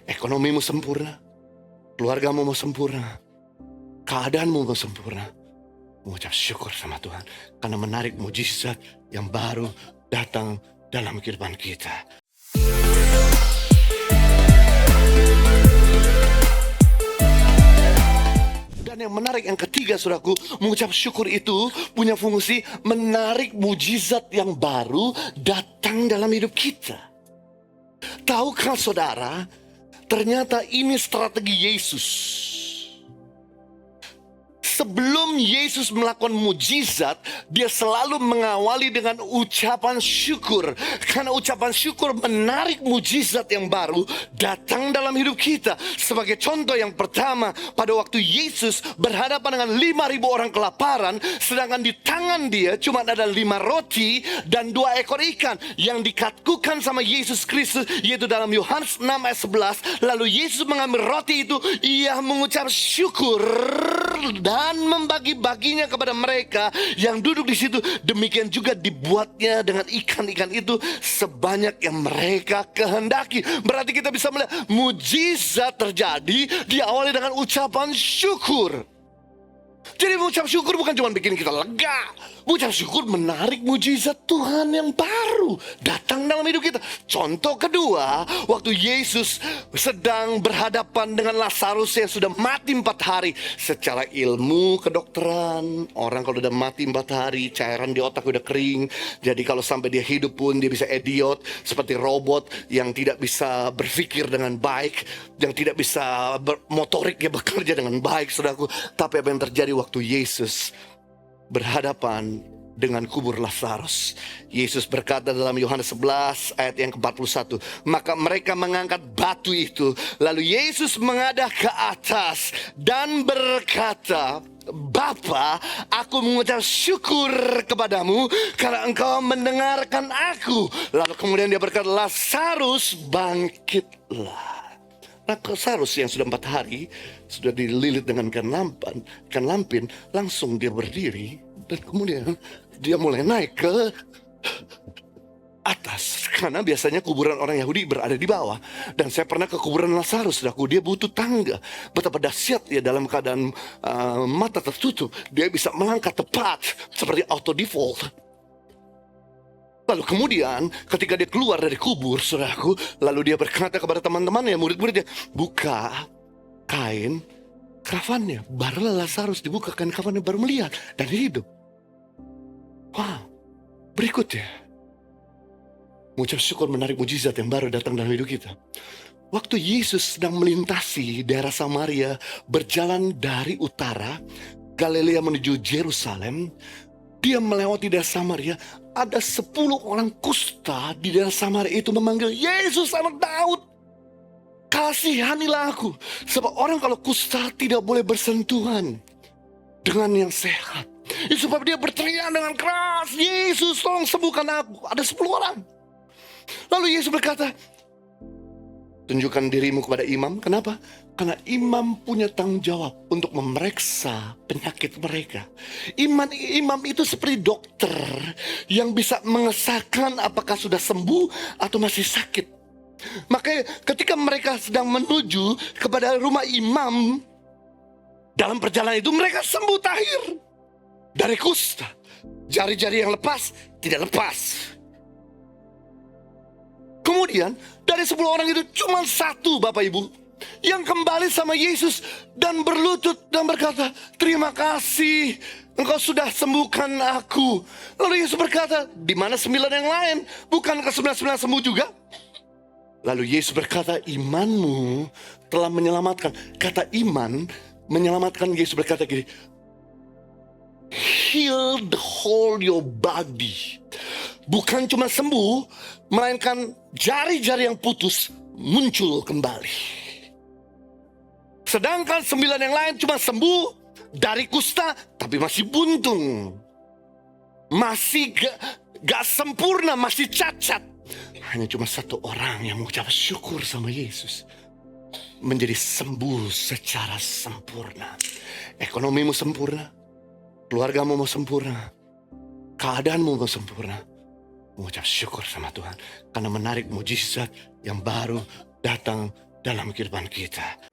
Ekonomimu sempurna, keluargamu mau sempurna, keadaanmu mau sempurna. Mengucap syukur sama Tuhan karena menarik mujizat yang baru datang dalam kehidupan kita. Dan yang menarik yang ketiga, saudaraku, mengucap syukur itu punya fungsi menarik mujizat yang baru datang dalam hidup kita. Tahukah saudara, ternyata ini strategi Yesus. Sebelum Yesus melakukan mujizat, dia selalu mengawali dengan ucapan syukur. Karena ucapan syukur menarik mujizat yang baru datang dalam hidup kita. Sebagai contoh yang pertama, pada waktu Yesus berhadapan dengan 5.000 orang kelaparan, sedangkan di tangan dia cuma ada 5 roti dan 2 ekor ikan yang dikatkukan sama Yesus Kristus, yaitu dalam Yohanes 6 ayat 11. Lalu Yesus mengambil roti itu, ia mengucap syukur dan membagi-baginya kepada mereka yang duduk di situ. Demikian juga dibuatnya dengan ikan-ikan itu sebanyak yang mereka kehendaki. Berarti kita bisa melihat mujizat terjadi diawali dengan ucapan syukur. Jadi mengucap syukur bukan cuma bikin kita lega. Mengucap syukur menarik mujizat Tuhan yang baru datang dalam hidup kita. Contoh kedua, waktu Yesus sedang berhadapan dengan Lazarus yang sudah mati 4 hari. Secara ilmu kedokteran, orang kalau udah mati 4 hari, cairan di otak udah kering. Jadi kalau sampai dia hidup pun dia bisa idiot, seperti robot yang tidak bisa berpikir dengan baik, yang tidak bisa motoriknya bekerja dengan baik, saudaraku. Tapi apa yang terjadi waktu Yesus berhadapan dengan kubur Lazarus? Yesus berkata dalam Yohanes 11 ayat yang ke-41, maka mereka mengangkat batu itu. Lalu Yesus menghadap ke atas dan berkata, Bapa, aku mengucap syukur kepadamu karena engkau mendengarkan aku. Lalu kemudian dia berkata, Lazarus bangkitlah. Nah, Lazarus yang sudah 4 hari sudah dililit dengan ikan lampin, langsung dia berdiri dan kemudian dia mulai naik ke atas. Karena biasanya kuburan orang Yahudi berada di bawah. Dan saya pernah ke kuburan Lazarus, dia butuh tangga. Betapa dahsyat ya, dalam keadaan mata tertutup, dia bisa melangkah tepat seperti auto default. Lalu kemudian ketika dia keluar dari kubur, saudaraku, lalu dia berkata kepada teman-temannya, murid-muridnya, buka kain kafannya. Barulah Lazarus dibuka kain kafannya, baru melihat dan hidup. Wow. Berikutnya, mengucap syukur menarik mujizat yang baru datang dalam hidup kita. Waktu Yesus sedang melintasi daerah Samaria, berjalan dari utara Galilea menuju Yerusalem, dia melewati daerah Samaria. Ada 10 orang kusta di daerah Samaria itu memanggil, Yesus anak Daud, kasihanilah aku. Sebab orang kalau kusta tidak boleh bersentuhan dengan yang sehat. Itu sebab dia berteriak dengan keras, Yesus tolong sembuhkan aku. Ada 10 orang. Lalu Yesus berkata, tunjukkan dirimu kepada imam. Kenapa? Karena imam punya tanggung jawab untuk memeriksa penyakit mereka. Imam itu seperti dokter yang bisa mengesahkan apakah sudah sembuh atau masih sakit. Makanya ketika mereka sedang menuju kepada rumah imam, dalam perjalanan itu mereka sembuh tahir dari kusta. Jari-jari yang lepas tidak lepas. Kemudian dari 10 orang itu cuma 1, Bapak Ibu, yang kembali sama Yesus dan berlutut dan berkata, terima kasih, engkau sudah sembuhkan aku. Lalu Yesus berkata, di mana 9 yang lain? Bukankah 99 sembuh juga? Lalu Yesus berkata, imanmu telah menyelamatkan. Kata iman menyelamatkan. Yesus berkata gini, heal the whole your body. Bukan cuma sembuh, melainkan jari-jari yang putus muncul kembali. Sedangkan 9 yang lain cuma sembuh dari kusta, tapi masih buntung. Masih gak sempurna, masih cacat. Hanya cuma 1 orang yang mengucap syukur sama Yesus, menjadi sembuh secara sempurna. Ekonomimu sempurna, keluargamu mau sempurna, keadaanmu mau sempurna. Mengucap syukur sama Tuhan karena menarik mujizat yang baru datang dalam kehidupan kita.